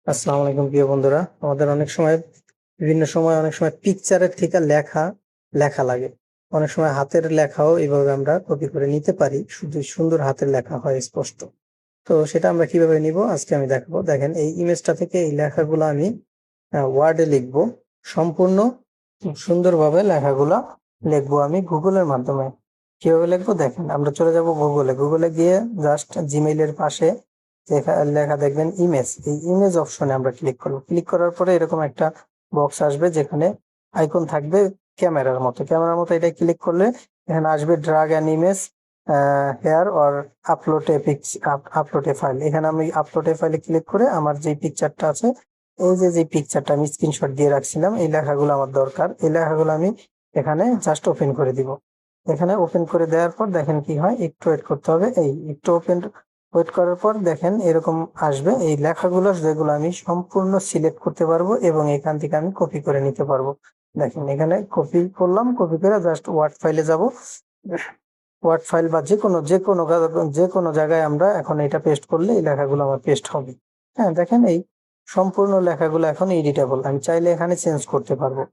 আসসালামু আলাইকুম প্রিয় বন্ধুরা। আমাদের বিভিন্ন সময় অনেক সময় পিকচারের থেকে লেখা লেখা লাগে। অনেক সময় হাতের লেখাও এইভাবে আমরা কপি করে নিতে পারি, শুধু সুন্দর হাতের লেখা হয় স্পষ্ট। তো সেটা আমরা কিভাবে নিব আজকে আমি দেখাবো। দেখেন, এই ইমেজটা থেকে এই লেখাগুলো আমি ওয়ার্ডে লিখবো। সম্পূর্ণ সুন্দরভাবে লেখাগুলা লিখবো আমি গুগলের মাধ্যমে। কিভাবে লিখবো দেখেন, আমরা চলে যাব গুগলে গিয়ে জাস্ট জিমেইলের পাশে লেখা দেখবেন ইমেজ, এই ইমেজ অপশনে আমরা ক্লিক করবো। ক্লিক করার পরে এরকম একটা বক্স আসবে যেখানে আইকন থাকবে ক্যামেরার মতো। এটা ক্লিক করলে এখানে আসবে drag an image here or upload a file. এখানে আমি আপলোড এ ফাইলে ক্লিক করে আমার যে পিকচারটা আছে, এই যে পিকচারটা আমি স্ক্রিনশট দিয়ে রাখছিলাম, এই লেখাগুলো আমার দরকার। এই লেখাগুলো আমি এখানে জাস্ট ওপেন করে দিব। এখানে ওপেন করে দেওয়ার পর দেখেন কি হয়, একটু ওয়েট করতে হবে। এই একটু ওয়েট করার পর দেখেন এরকম আসবে এই লেখাগুলো, যেগুলো আমি সম্পূর্ণ সিলেক্ট করতে পারবো এবং এখান থেকে আমি কপি করে নিতে পারবো। দেখেন এখানে কপি করলাম, কপি করে জাস্ট ওয়ার্ড ফাইলে যাব। ওয়ার্ড ফাইল বা যে কোনো জায়গায় আমরা এখন এটা পেস্ট করলে এই লেখাগুলো আমার পেস্ট হবে। হ্যাঁ, দেখেন এই সম্পূর্ণ লেখাগুলো এখন এডিটেবল, আমি চাইলে এখানে চেঞ্জ করতে পারবো।